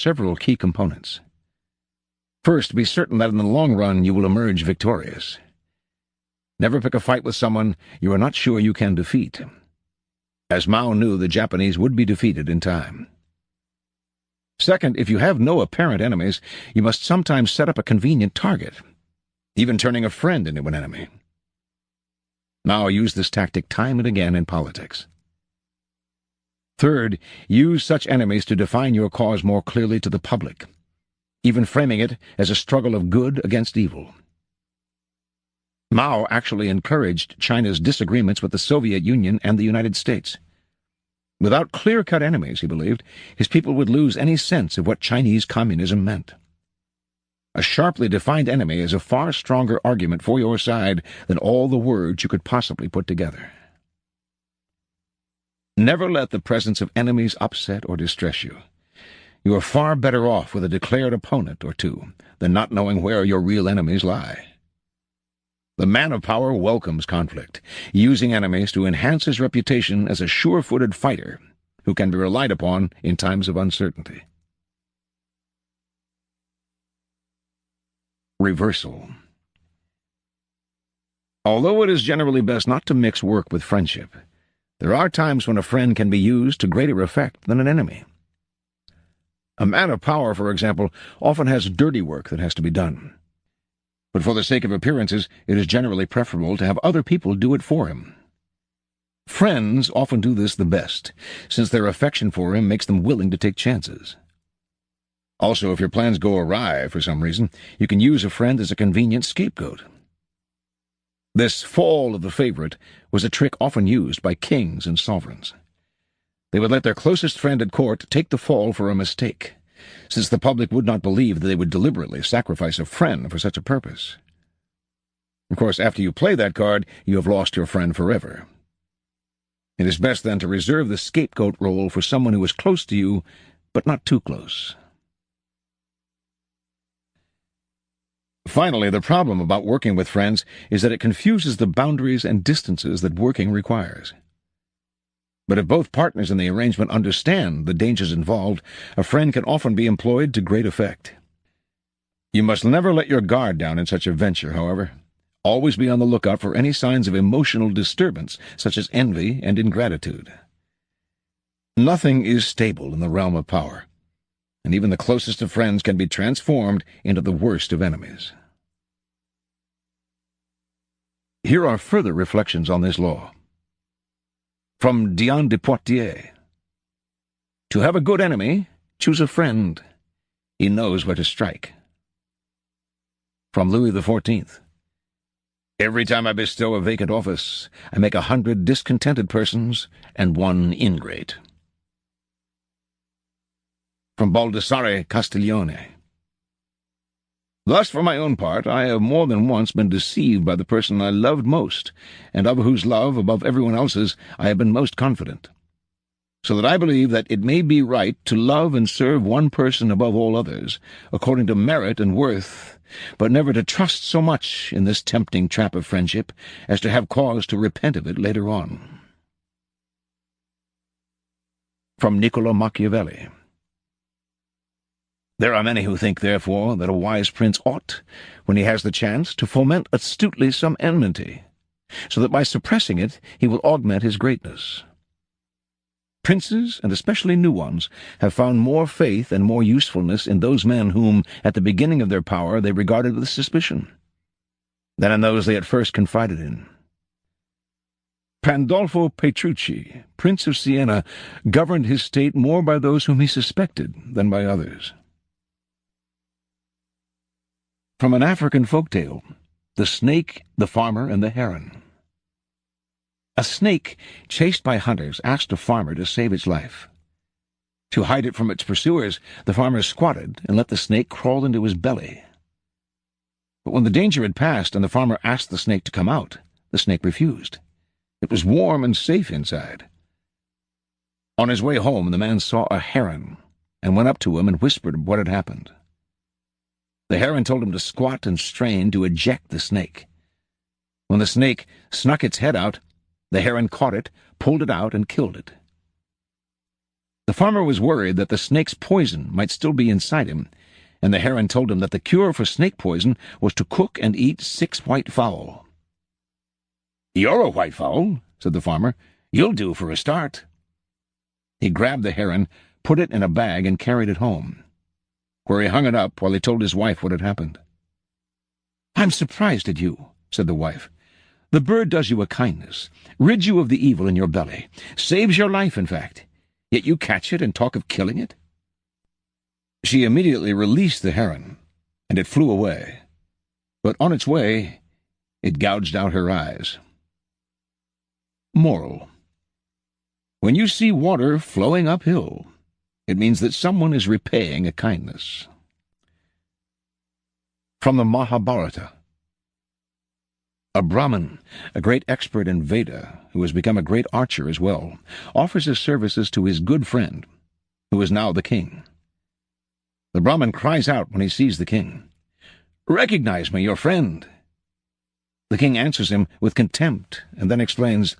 several key components. First, be certain that in the long run you will emerge victorious. Never pick a fight with someone you are not sure you can defeat. As Mao knew, the Japanese would be defeated in time. Second, if you have no apparent enemies, you must sometimes set up a convenient target, even turning a friend into an enemy. Mao used this tactic time and again in politics. Third, use such enemies to define your cause more clearly to the public, even framing it as a struggle of good against evil. Mao actually encouraged China's disagreements with the Soviet Union and the United States. Without clear-cut enemies, he believed, his people would lose any sense of what Chinese communism meant. A sharply defined enemy is a far stronger argument for your side than all the words you could possibly put together. Never let the presence of enemies upset or distress you. You are far better off with a declared opponent or two than not knowing where your real enemies lie. The man of power welcomes conflict, using enemies to enhance his reputation as a sure-footed fighter who can be relied upon in times of uncertainty. Reversal. Although it is generally best not to mix work with friendship, there are times when a friend can be used to greater effect than an enemy. A man of power, for example, often has dirty work that has to be done. But for the sake of appearances, it is generally preferable to have other people do it for him. Friends often do this the best, since their affection for him makes them willing to take chances. Also, if your plans go awry for some reason, you can use a friend as a convenient scapegoat. This fall of the favorite was a trick often used by kings and sovereigns. They would let their closest friend at court take the fall for a mistake, since the public would not believe that they would deliberately sacrifice a friend for such a purpose. Of course, after you play that card, you have lost your friend forever. It is best then to reserve the scapegoat role for someone who is close to you, but not too close. Finally, the problem about working with friends is that it confuses the boundaries and distances that working requires. But if both partners in the arrangement understand the dangers involved, a friend can often be employed to great effect. You must never let your guard down in such a venture, however. Always be on the lookout for any signs of emotional disturbance, such as envy and ingratitude. Nothing is stable in the realm of power, and even the closest of friends can be transformed into the worst of enemies. Here are further reflections on this law. From Diane de Poitiers. To have a good enemy, choose a friend. He knows where to strike. From Louis XIV. Every time I bestow a vacant office, I make 100 discontented persons and 1 ingrate. From Baldassare Castiglione. Thus, for my own part, I have more than once been deceived by the person I loved most, and of whose love, above everyone else's, I have been most confident. So that I believe that it may be right to love and serve one person above all others, according to merit and worth, but never to trust so much in this tempting trap of friendship as to have cause to repent of it later on. From Niccolo Machiavelli. There are many who think, therefore, that a wise prince ought, when he has the chance, to foment astutely some enmity, so that by suppressing it he will augment his greatness. Princes, and especially new ones, have found more faith and more usefulness in those men whom, at the beginning of their power, they regarded with suspicion, than in those they at first confided in. Pandolfo Petrucci, Prince of Siena, governed his state more by those whom he suspected than by others. From an African folk tale, The Snake, the Farmer, and the Heron. A snake, chased by hunters, asked a farmer to save its life. To hide it from its pursuers, the farmer squatted and let the snake crawl into his belly. But when the danger had passed and the farmer asked the snake to come out, the snake refused. It was warm and safe inside. On his way home, the man saw a heron and went up to him and whispered what had happened. The heron told him to squat and strain to eject the snake. When the snake snuck its head out, the heron caught it, pulled it out, and killed it. The farmer was worried that the snake's poison might still be inside him, and the heron told him that the cure for snake poison was to cook and eat 6 white fowl. "You're a white fowl," said the farmer. "You'll do for a start." He grabbed the heron, put it in a bag, and carried it home, where he hung it up while he told his wife what had happened. "I'm surprised at you," said the wife. "The bird does you a kindness, rids you of the evil in your belly, saves your life, in fact, yet you catch it and talk of killing it." She immediately released the heron, and it flew away. But on its way, it gouged out her eyes. Moral: when you see water flowing uphill, it means that someone is repaying a kindness. From the Mahabharata. A Brahmin, a great expert in Veda, who has become a great archer as well, offers his services to his good friend, who is now the king. The Brahmin cries out when he sees the king, "Recognize me, your friend." The king answers him with contempt, and then explains,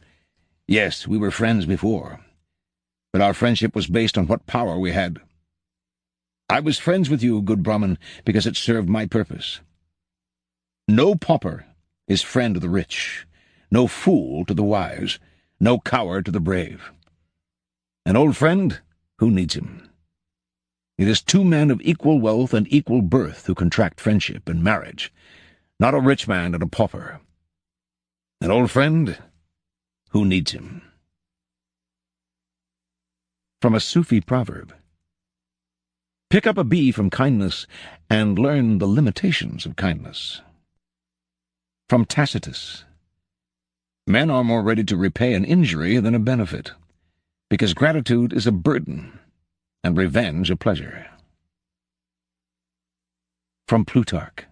"Yes, we were friends before, but our friendship was based on what power we had. I was friends with you, good Brahmin, because it served my purpose. No pauper is friend to the rich, no fool to the wise, no coward to the brave. An old friend, who needs him? It is 2 men of equal wealth and equal birth who contract friendship and marriage, not a rich man and a pauper. An old friend, who needs him?" From a Sufi proverb. Pick up a bee from kindness and learn the limitations of kindness. From Tacitus. Men are more ready to repay an injury than a benefit, because gratitude is a burden and revenge a pleasure. From Plutarch.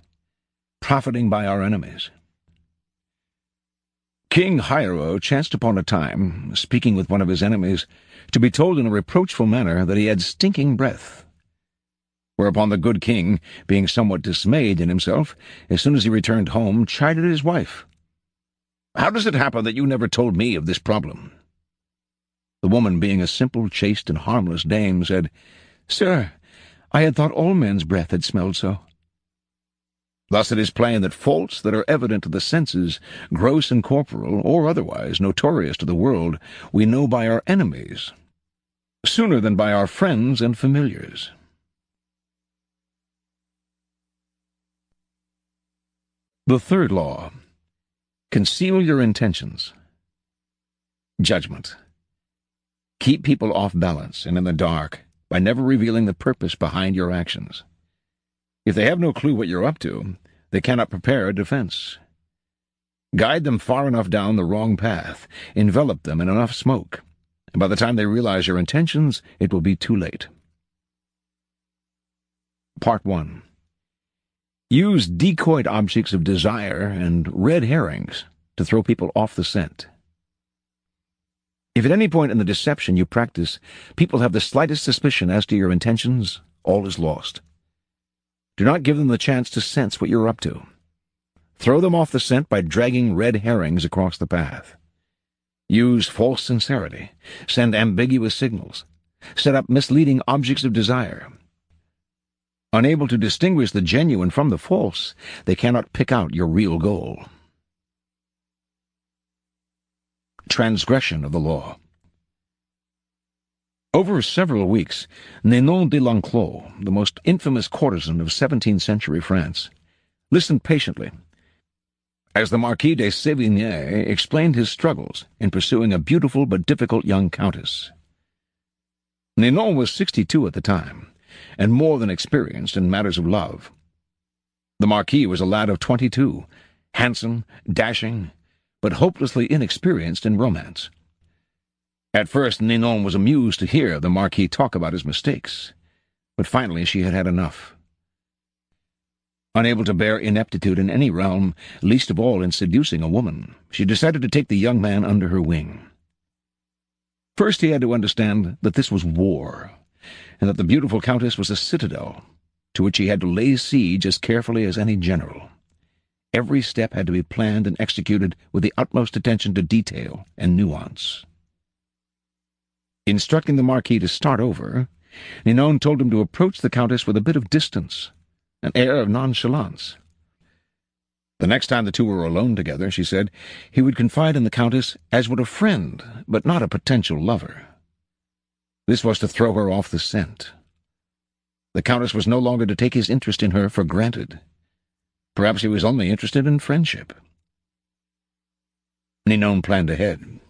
Profiting by our enemies. King Hiero chanced upon a time, speaking with one of his enemies, to be told in a reproachful manner that he had stinking breath. Whereupon the good king, being somewhat dismayed in himself, as soon as he returned home, chided his wife. "How does it happen that you never told me of this problem?" The woman, being a simple, chaste, and harmless dame, said, "Sir, I had thought all men's breath had smelled so." Thus it is plain that faults that are evident to the senses, gross and corporal, or otherwise notorious to the world, we know by our enemies, sooner than by our friends and familiars. The third law. Conceal your intentions. Judgment. Keep people off balance and in the dark by never revealing the purpose behind your actions. If they have no clue what you're up to, they cannot prepare a defense. Guide them far enough down the wrong path, envelop them in enough smoke, and by the time they realize your intentions, it will be too late. Part 1. Use decoyed objects of desire and red herrings to throw people off the scent. If at any point in the deception you practice, people have the slightest suspicion as to your intentions, all is lost. Do not give them the chance to sense what you're up to. Throw them off the scent by dragging red herrings across the path. Use false sincerity. Send ambiguous signals. Set up misleading objects of desire. Unable to distinguish the genuine from the false, they cannot pick out your real goal. Transgression of the law. Over several weeks, Ninon de L'Enclos, the most infamous courtesan of 17th century France, listened patiently as the Marquis de Sévigné explained his struggles in pursuing a beautiful but difficult young countess. Ninon was 62 at the time, and more than experienced in matters of love. The Marquis was a lad of 22, handsome, dashing, but hopelessly inexperienced in romance. At first Ninon was amused to hear the Marquis talk about his mistakes, but finally she had had enough. Unable to bear ineptitude in any realm, least of all in seducing a woman, she decided to take the young man under her wing. First he had to understand that this was war, and that the beautiful countess was a citadel, to which he had to lay siege as carefully as any general. Every step had to be planned and executed with the utmost attention to detail and nuance. Instructing the Marquis to start over, Ninon told him to approach the Countess with a bit of distance, an air of nonchalance. The next time the two were alone together, she said, he would confide in the Countess as would a friend, but not a potential lover. This was to throw her off the scent. The Countess was no longer to take his interest in her for granted. Perhaps he was only interested in friendship. Ninon planned ahead.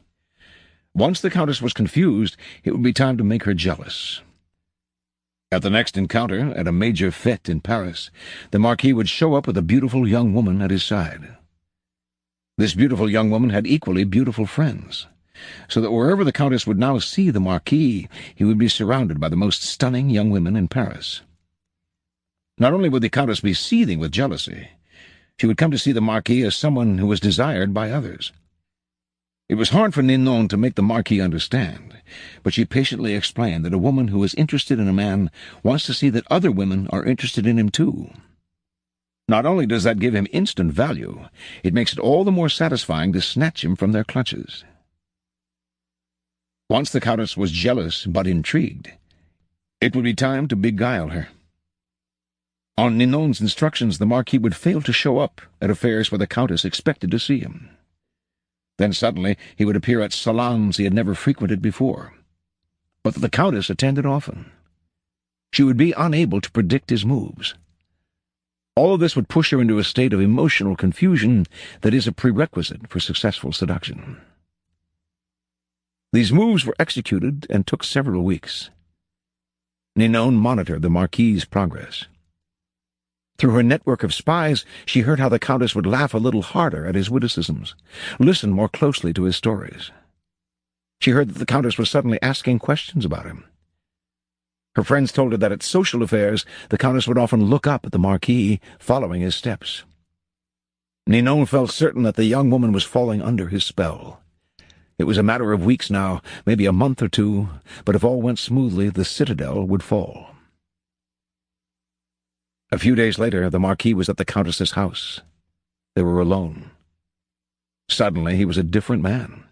Once the Countess was confused, it would be time to make her jealous. At the next encounter, at a major fête in Paris, the Marquis would show up with a beautiful young woman at his side. This beautiful young woman had equally beautiful friends, so that wherever the Countess would now see the Marquis, he would be surrounded by the most stunning young women in Paris. Not only would the Countess be seething with jealousy, she would come to see the Marquis as someone who was desired by others. It was hard for Ninon to make the Marquis understand, but she patiently explained that a woman who is interested in a man wants to see that other women are interested in him too. Not only does that give him instant value, it makes it all the more satisfying to snatch him from their clutches. Once the Countess was jealous but intrigued, it would be time to beguile her. On Ninon's instructions, the Marquis would fail to show up at affairs where the Countess expected to see him. Then suddenly he would appear at salons he had never frequented before. But the Countess attended often. She would be unable to predict his moves. All of this would push her into a state of emotional confusion that is a prerequisite for successful seduction. These moves were executed and took several weeks. Ninon monitored the Marquis's progress. Through her network of spies, she heard how the Countess would laugh a little harder at his witticisms, listen more closely to his stories. She heard that the Countess was suddenly asking questions about him. Her friends told her that at social affairs the Countess would often look up at the Marquis, following his steps. Ninon felt certain that the young woman was falling under his spell. It was a matter of weeks now, maybe a month or two, but if all went smoothly, the citadel would fall. A few days later, the Marquis was at the Countess's house. They were alone. Suddenly, he was a different man.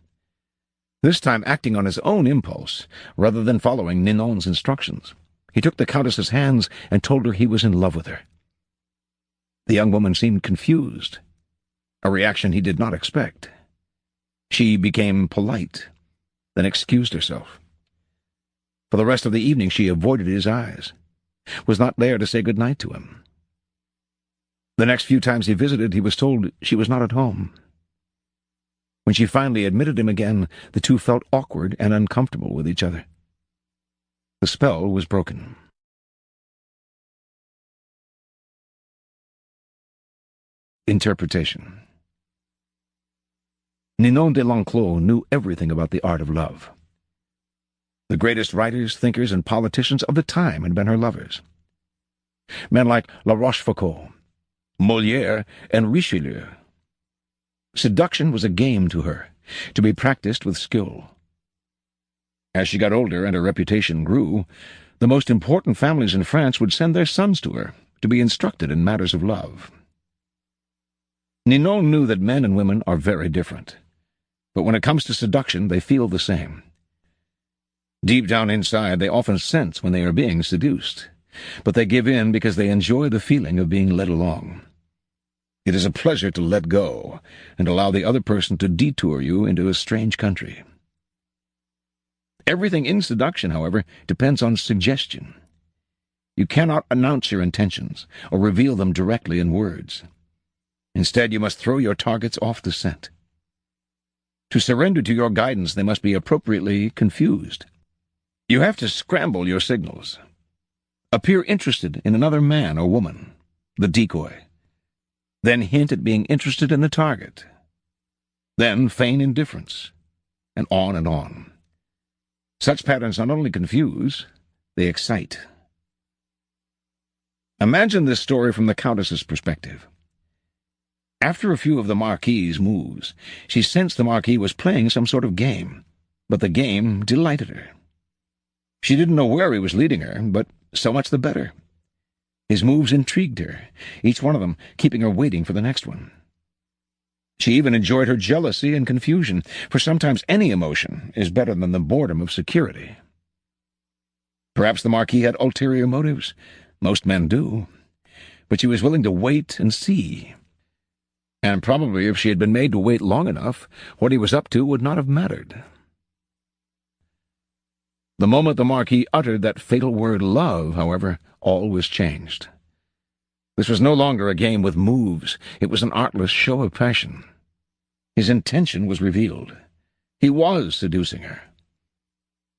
This time acting on his own impulse, rather than following Ninon's instructions. He took the Countess's hands and told her he was in love with her. The young woman seemed confused, a reaction he did not expect. She became polite, then excused herself. For the rest of the evening she avoided his eyes, was not there to say good night to him. The next few times he visited, he was told she was not at home. When she finally admitted him again, the two felt awkward and uncomfortable with each other. The spell was broken. Interpretation. Ninon de l'Enclos knew everything about the art of love. The greatest writers, thinkers, and politicians of the time had been her lovers. Men like La Rochefoucauld, Molière, and Richelieu. Seduction was a game to her, to be practiced with skill. As she got older and her reputation grew, the most important families in France would send their sons to her to be instructed in matters of love. Ninon knew that men and women are very different, but when it comes to seduction, they feel the same. Deep down inside, they often sense when they are being seduced, but they give in because they enjoy the feeling of being led along. It is a pleasure to let go and allow the other person to detour you into a strange country. Everything in seduction, however, depends on suggestion. You cannot announce your intentions or reveal them directly in words. Instead, you must throw your targets off the scent. To surrender to your guidance, they must be appropriately confused. You have to scramble your signals. Appear interested in another man or woman, the decoy. Then hint at being interested in the target. Then feign indifference, and on and on. Such patterns not only confuse, they excite. Imagine this story from the Countess's perspective. After a few of the Marquis's moves, she sensed the Marquis was playing some sort of game, but the game delighted her. She didn't know where he was leading her, but so much the better. His moves intrigued her, each one of them keeping her waiting for the next one. She even enjoyed her jealousy and confusion, for sometimes any emotion is better than the boredom of security. Perhaps the Marquis had ulterior motives. Most men do. But she was willing to wait and see. And probably if she had been made to wait long enough, what he was up to would not have mattered. The moment the Marquis uttered that fatal word love, however, all was changed. This was no longer a game with moves. It was an artless show of passion. His intention was revealed. He was seducing her.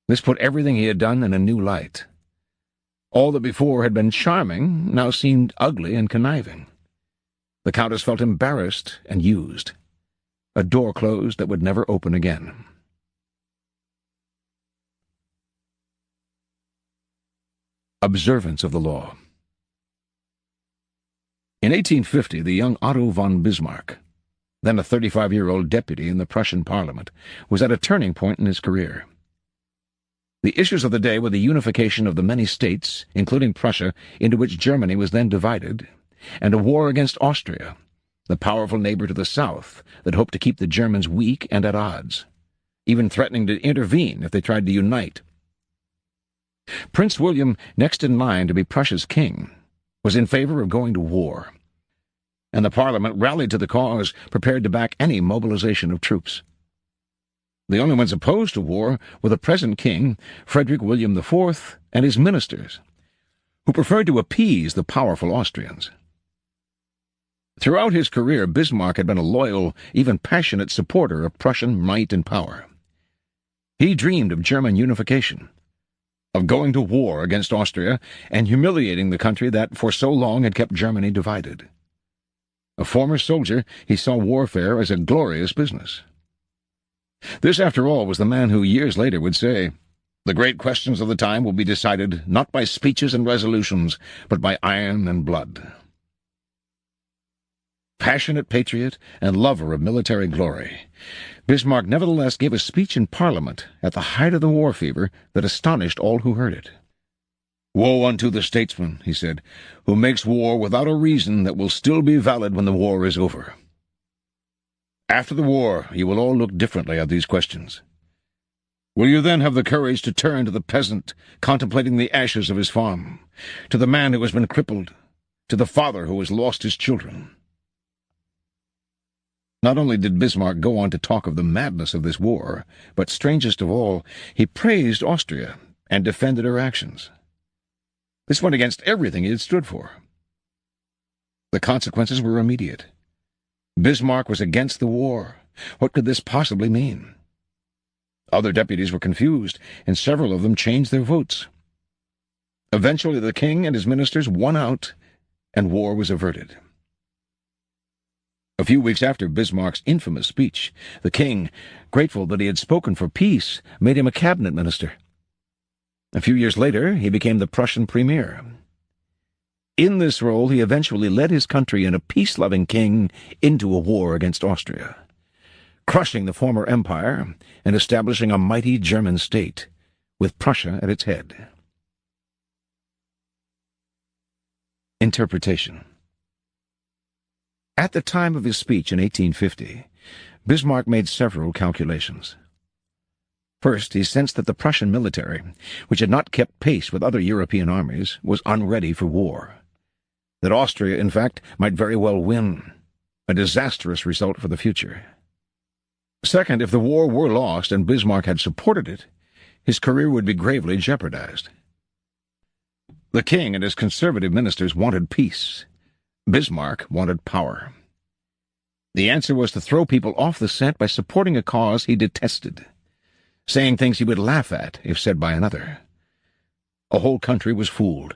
This put everything he had done in a new light. All that before had been charming now seemed ugly and conniving. The Countess felt embarrassed and used. A door closed that would never open again. Observance of the law. In 1850, the young Otto von Bismarck, then a 35-year-old deputy in the Prussian parliament, was at a turning point in his career. The issues of the day were the unification of the many states, including Prussia, into which Germany was then divided, and a war against Austria, the powerful neighbor to the south that hoped to keep the Germans weak and at odds, even threatening to intervene if they tried to unite. Prince William, next in line to be Prussia's king, was in favor of going to war, and the Parliament rallied to the cause, prepared to back any mobilization of troops. The only ones opposed to war were the present king, Frederick William IV, and his ministers, who preferred to appease the powerful Austrians. Throughout his career, Bismarck had been a loyal, even passionate supporter of Prussian might and power. He dreamed of German unification, of going to war against Austria and humiliating the country that for so long had kept Germany divided. A former soldier, he saw warfare as a glorious business. This, after all, was the man who years later would say, "The great questions of the time will be decided not by speeches and resolutions, but by iron and blood." Passionate patriot and lover of military glory, Bismarck nevertheless gave a speech in Parliament at the height of the war fever that astonished all who heard it. "Woe unto the statesman," he said, "who makes war without a reason that will still be valid when the war is over. After the war, you will all look differently at these questions. Will you then have the courage to turn to the peasant contemplating the ashes of his farm, to the man who has been crippled, to the father who has lost his children?" Not only did Bismarck go on to talk of the madness of this war, but, strangest of all, he praised Austria and defended her actions. This went against everything he had stood for. The consequences were immediate. Bismarck was against the war. What could this possibly mean? Other deputies were confused, and several of them changed their votes. Eventually the king and his ministers won out, and war was averted. A few weeks after Bismarck's infamous speech, the king, grateful that he had spoken for peace, made him a cabinet minister. A few years later, he became the Prussian premier. In this role, he eventually led his country and a peace-loving king into a war against Austria, crushing the former empire and establishing a mighty German state, with Prussia at its head. Interpretation. At the time of his speech in 1850, Bismarck made several calculations. First, he sensed that the Prussian military, which had not kept pace with other European armies, was unready for war. That Austria, in fact, might very well win, a disastrous result for the future. Second, if the war were lost and Bismarck had supported it, his career would be gravely jeopardized. The king and his conservative ministers wanted peace. Bismarck wanted power. The answer was to throw people off the scent by supporting a cause he detested, saying things he would laugh at if said by another. A whole country was fooled.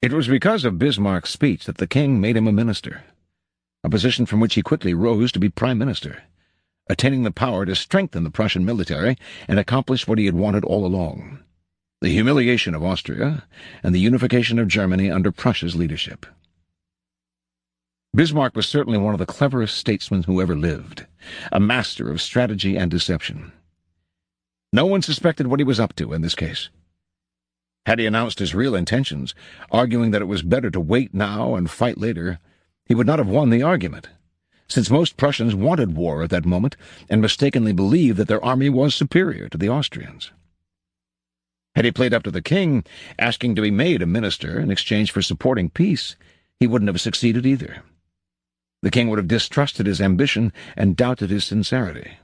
It was because of Bismarck's speech that the king made him a minister, a position from which he quickly rose to be prime minister, attaining the power to strengthen the Prussian military and accomplish what he had wanted all along, the humiliation of Austria and the unification of Germany under Prussia's leadership. Bismarck was certainly one of the cleverest statesmen who ever lived, a master of strategy and deception. No one suspected what he was up to in this case. Had he announced his real intentions, arguing that it was better to wait now and fight later, he would not have won the argument. since most Prussians wanted war at that moment and mistakenly believed that their army was superior to the Austrians. Had he played up to the king, asking to be made a minister in exchange for supporting peace, he wouldn't have succeeded either. The king would have distrusted his ambition and doubted his sincerity.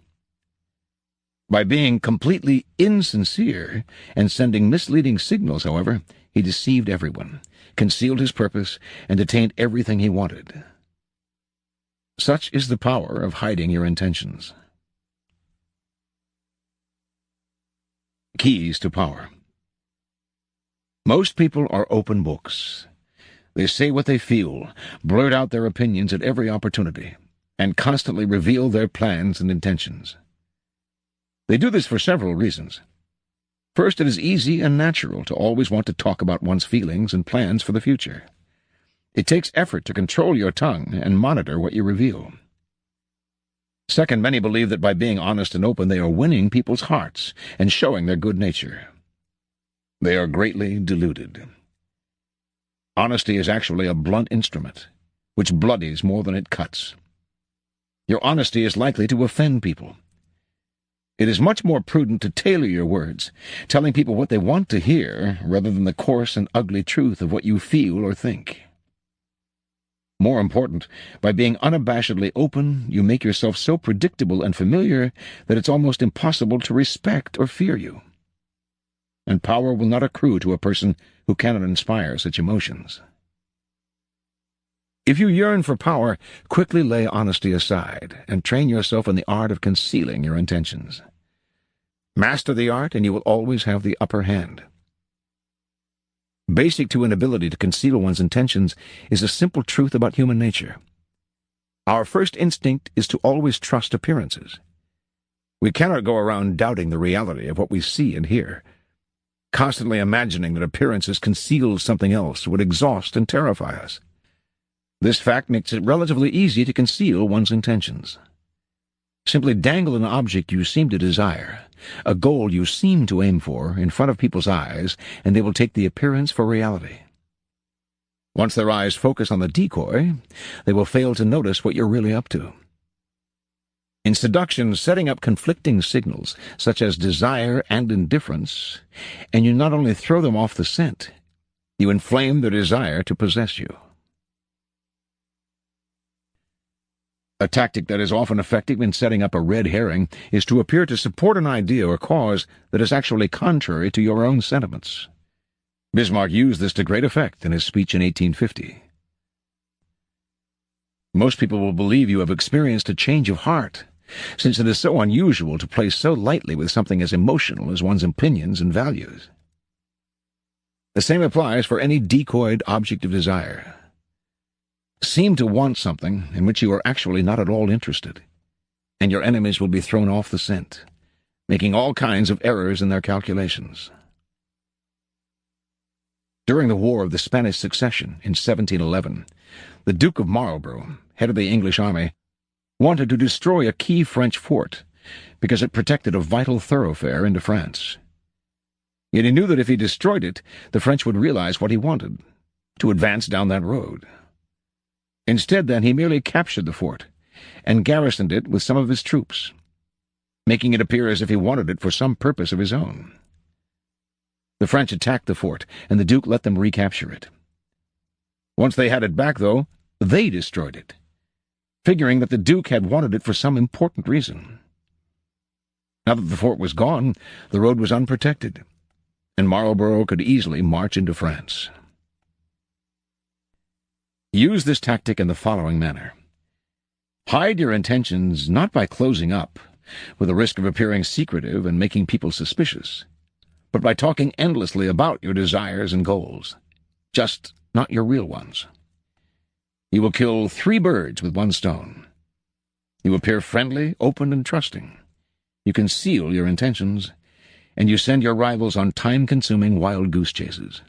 By being completely insincere and sending misleading signals, however, he deceived everyone, concealed his purpose, and attained everything he wanted. Such is the power of hiding your intentions. Keys to power. Most people are open books. They say what they feel, blurt out their opinions at every opportunity, and constantly reveal their plans and intentions. They do this for several reasons. First, it is easy and natural to always want to talk about one's feelings and plans for the future. It takes effort to control your tongue and monitor what you reveal. Second, many believe that by being honest and open they are winning people's hearts and showing their good nature. They are greatly deluded. Honesty is actually a blunt instrument, which bloodies more than it cuts. Your honesty is likely to offend people. It is much more prudent to tailor your words, telling people what they want to hear rather than the coarse and ugly truth of what you feel or think. More important, by being unabashedly open, you make yourself so predictable and familiar that it's almost impossible to respect or fear you. And power will not accrue to a person who cannot inspire such emotions. If you yearn for power, quickly lay honesty aside and train yourself in the art of concealing your intentions. Master the art, and you will always have the upper hand. Basic to an ability to conceal one's intentions is a simple truth about human nature. Our first instinct is to always trust appearances. We cannot go around doubting the reality of what we see and hear. Constantly imagining that appearances conceal something else would exhaust and terrify us. This fact makes it relatively easy to conceal one's intentions. Simply dangle an object you seem to desire, a goal you seem to aim for, in front of people's eyes, and they will take the appearance for reality. Once their eyes focus on the decoy, they will fail to notice what you're really up to. In seduction, setting up conflicting signals, such as desire and indifference, and you not only throw them off the scent, you inflame their desire to possess you. A tactic that is often effective in setting up a red herring is to appear to support an idea or cause that is actually contrary to your own sentiments. Bismarck used this to great effect in his speech in 1850. Most people will believe you have experienced a change of heart, since it is so unusual to play so lightly with something as emotional as one's opinions and values. The same applies for any decoyed object of desire. Seem to want something in which you are actually not at all interested, and your enemies will be thrown off the scent, making all kinds of errors in their calculations. During the War of the Spanish Succession in 1711, the Duke of Marlborough, head of the English army, wanted to destroy a key French fort because it protected a vital thoroughfare into France. Yet he knew that if he destroyed it, the French would realize what he wanted, to advance down that road. Instead, then, he merely captured the fort and garrisoned it with some of his troops, making it appear as if he wanted it for some purpose of his own. The French attacked the fort, and the Duke let them recapture it. Once they had it back, though, they destroyed it, figuring that the Duke had wanted it for some important reason. Now that the fort was gone, the road was unprotected, and Marlborough could easily march into France. Use this tactic in the following manner. Hide your intentions not by closing up, with the risk of appearing secretive and making people suspicious, but by talking endlessly about your desires and goals, just not your real ones. You will kill 3 birds with 1 stone. You appear friendly, open, and trusting. You conceal your intentions, and you send your rivals on time-consuming wild goose chases.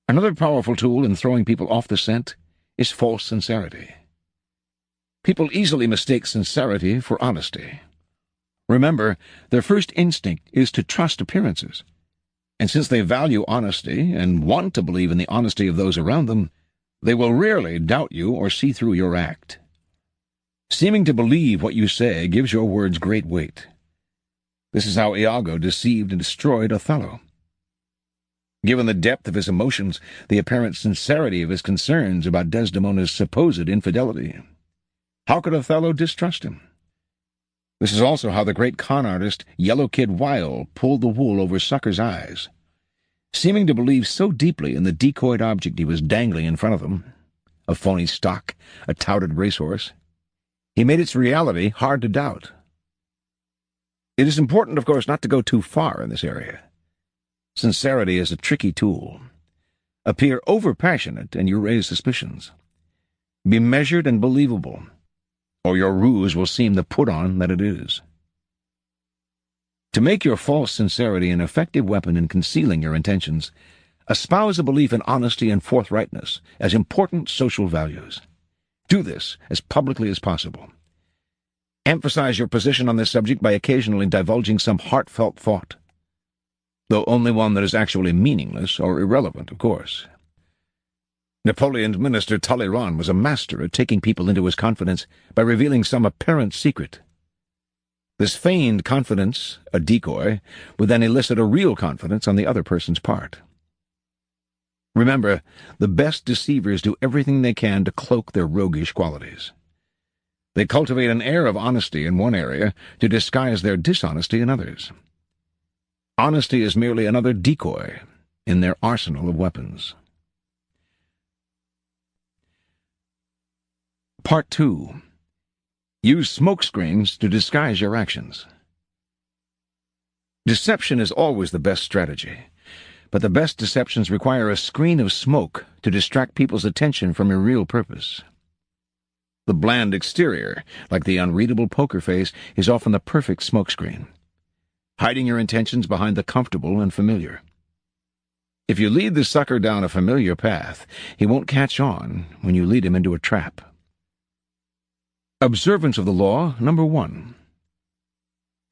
Another powerful tool in throwing people off the scent is false sincerity. People easily mistake sincerity for honesty. Remember, their first instinct is to trust appearances, and since they value honesty and want to believe in the honesty of those around them, They will rarely doubt you or see through your act. Seeming to believe what you say gives your words great weight. This is how Iago deceived and destroyed Othello. Given the depth of his emotions, the apparent sincerity of his concerns about Desdemona's supposed infidelity, how could Othello distrust him? This is also how the great con artist Yellow Kid Weil pulled the wool over Sucker's eyes. Seeming to believe so deeply in the decoyed object he was dangling in front of him, a phony stock, a touted racehorse, he made its reality hard to doubt. It is important, of course, not to go too far in this area. Sincerity is a tricky tool. Appear over-passionate and you raise suspicions. Be measured and believable, or your ruse will seem the put-on that it is. To make your false sincerity an effective weapon in concealing your intentions, espouse a belief in honesty and forthrightness as important social values. Do this as publicly as possible. Emphasize your position on this subject by occasionally divulging some heartfelt thought, though only one that is actually meaningless or irrelevant, of course. Napoleon's minister Talleyrand was a master at taking people into his confidence by revealing some apparent secret. This feigned confidence, a decoy, would then elicit a real confidence on the other person's part. Remember, the best deceivers do everything they can to cloak their roguish qualities. They cultivate an air of honesty in one area to disguise their dishonesty in others. Honesty is merely another decoy in their arsenal of weapons. Part 2. Use smokescreens to disguise your actions. Deception is always the best strategy, but the best deceptions require a screen of smoke to distract people's attention from your real purpose. The bland exterior, like the unreadable poker face, is often the perfect smokescreen, hiding your intentions behind the comfortable and familiar. If you lead the sucker down a familiar path, he won't catch on when you lead him into a trap. Observance of the law, number 1.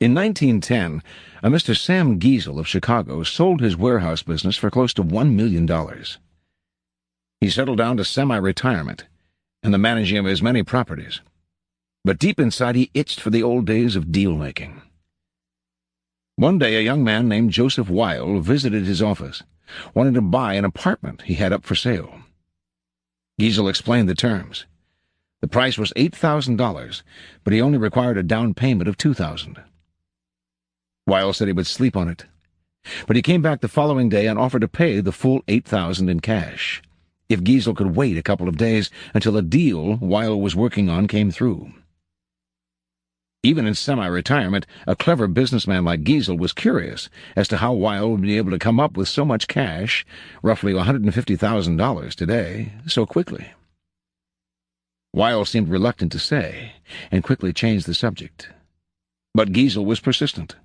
In 1910, a Mr. Sam Giesel of Chicago sold his warehouse business for close to $1 million. He settled down to semi-retirement and the managing of his many properties, but deep inside he itched for the old days of deal-making. One day a young man named Joseph Weil visited his office, wanting to buy an apartment he had up for sale. Giesel explained the terms. The price was $8,000, but he only required a down payment of $2,000. Weil said he would sleep on it, but he came back the following day and offered to pay the full $8,000 in cash, if Giesel could wait a couple of days until a deal Weil was working on came through. Even in semi-retirement, a clever businessman like Giesel was curious as to how Weil would be able to come up with so much cash, roughly $150,000 today, so quickly. Weil seemed reluctant to say, and quickly changed the subject. But Giesel was persistent.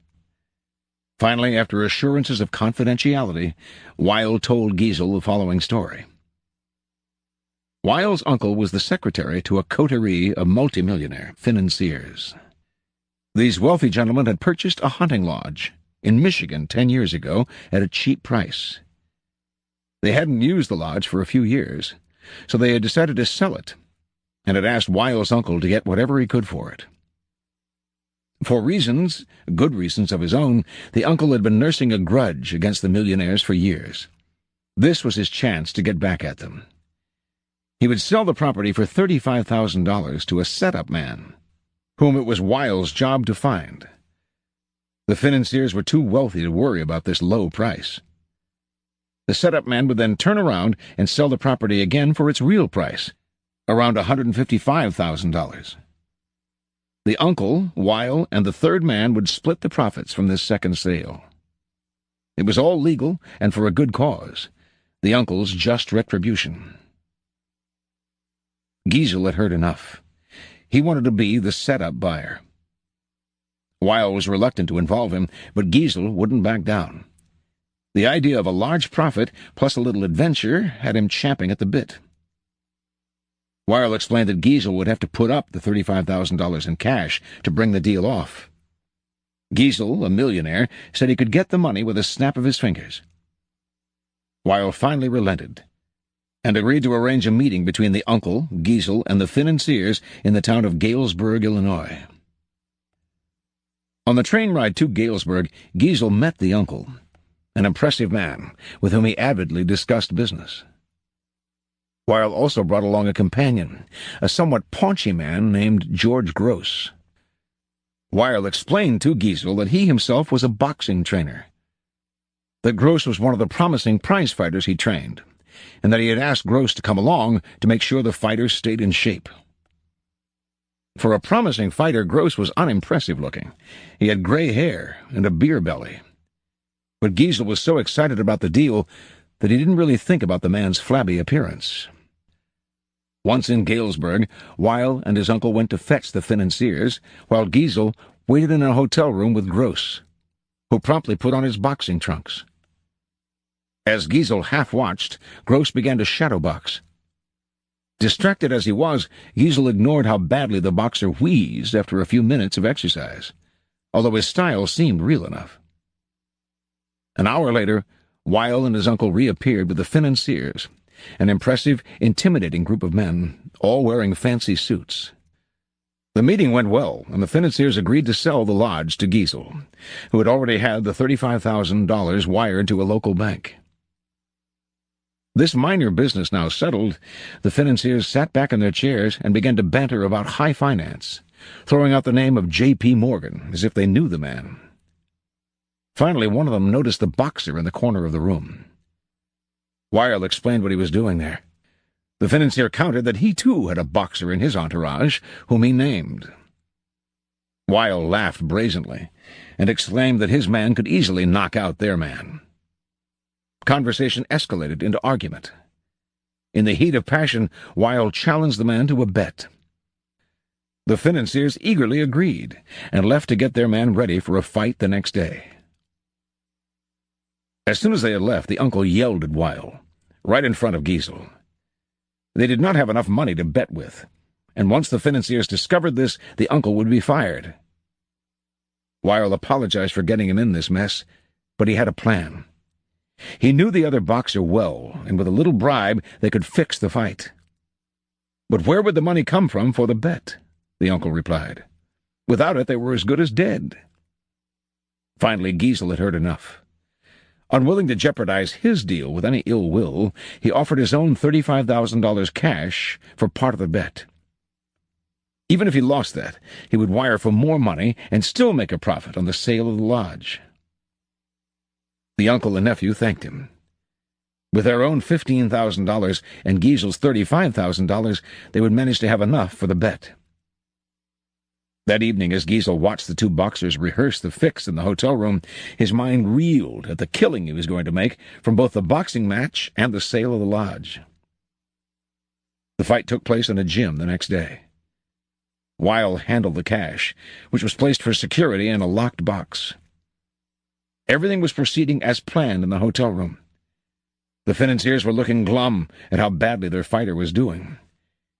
Finally, after assurances of confidentiality, Weil told Giesel the following story. Weil's uncle was the secretary to a coterie of multimillionaire financiers. These wealthy gentlemen had purchased a hunting lodge in Michigan 10 years ago at a cheap price. They hadn't used the lodge for a few years, so they had decided to sell it, and had asked Weil's uncle to get whatever he could for it. For reasons, good reasons of his own, the uncle had been nursing a grudge against the millionaires for years. This was his chance to get back at them. He would sell the property for $35,000 to a set-up man, whom it was Weil's job to find. The financiers were too wealthy to worry about this low price. The set-up man would then turn around and sell the property again for its real price, around $155,000. The uncle, Weil, and the third man would split the profits from this second sale. It was all legal and for a good cause, the uncle's just retribution. Giesel had heard enough. He wanted to be the set-up buyer. Weil was reluctant to involve him, but Giesel wouldn't back down. The idea of a large profit plus a little adventure had him champing at the bit. Weil explained that Giesel would have to put up the $35,000 in cash to bring the deal off. Giesel, a millionaire, said he could get the money with a snap of his fingers. Weil finally relented, and agreed to arrange a meeting between the uncle, Giesel, and the financiers in the town of Galesburg, Illinois. On the train ride to Galesburg, Giesel met the uncle, an impressive man with whom he avidly discussed business. Weil also brought along a companion, a somewhat paunchy man named George Gross. Weil explained to Giesel that he himself was a boxing trainer, that Gross was one of the promising prize fighters he trained, and that he had asked Gross to come along to make sure the fighters stayed in shape. For a promising fighter, Gross was unimpressive looking. He had gray hair and a beer belly. But Giesel was so excited about the deal that he didn't really think about the man's flabby appearance. Once in Galesburg, Weil and his uncle went to fetch the financiers, while Giesel waited in a hotel room with Gross, who promptly put on his boxing trunks. As Giesel half-watched, Gross began to shadowbox. Distracted as he was, Giesel ignored how badly the boxer wheezed after a few minutes of exercise, although his style seemed real enough. An hour later, Weil and his uncle reappeared with the financiers, an impressive, intimidating group of men, all wearing fancy suits. The meeting went well, and the financiers agreed to sell the lodge to Giesel, who had already had the $35,000 wired to a local bank. This minor business now settled, the financiers sat back in their chairs and began to banter about high finance, throwing out the name of J.P. Morgan as if they knew the man. Finally, one of them noticed the boxer in the corner of the room. Weil explained what he was doing there. The financier countered that he too had a boxer in his entourage, whom he named. Weil laughed brazenly, and exclaimed that his man could easily knock out their man. Conversation escalated into argument. In the heat of passion, Weil challenged the man to a bet. The financiers eagerly agreed, and left to get their man ready for a fight the next day. As soon as they had left, the uncle yelled at Weil, right in front of Giesel. They did not have enough money to bet with, and once the financiers discovered this, the uncle would be fired. Weil apologized for getting him in this mess, but he had a plan. He knew the other boxer well, and with a little bribe they could fix the fight. But where would the money come from for the bet? The uncle replied. Without it they were as good as dead. Finally, Giesel had heard enough. Unwilling to jeopardize his deal with any ill will, he offered his own $35,000 cash for part of the bet. Even if he lost that, he would wire for more money and still make a profit on the sale of the lodge. The uncle and nephew thanked him. With their own $15,000 and Giesel's $35,000, they would manage to have enough for the bet. That evening, as Giesel watched the two boxers rehearse the fix in the hotel room, his mind reeled at the killing he was going to make from both the boxing match and the sale of the lodge. The fight took place in a gym the next day. Weil handled the cash, which was placed for security in a locked box. Everything was proceeding as planned in the hotel room. The financiers were looking glum at how badly their fighter was doing,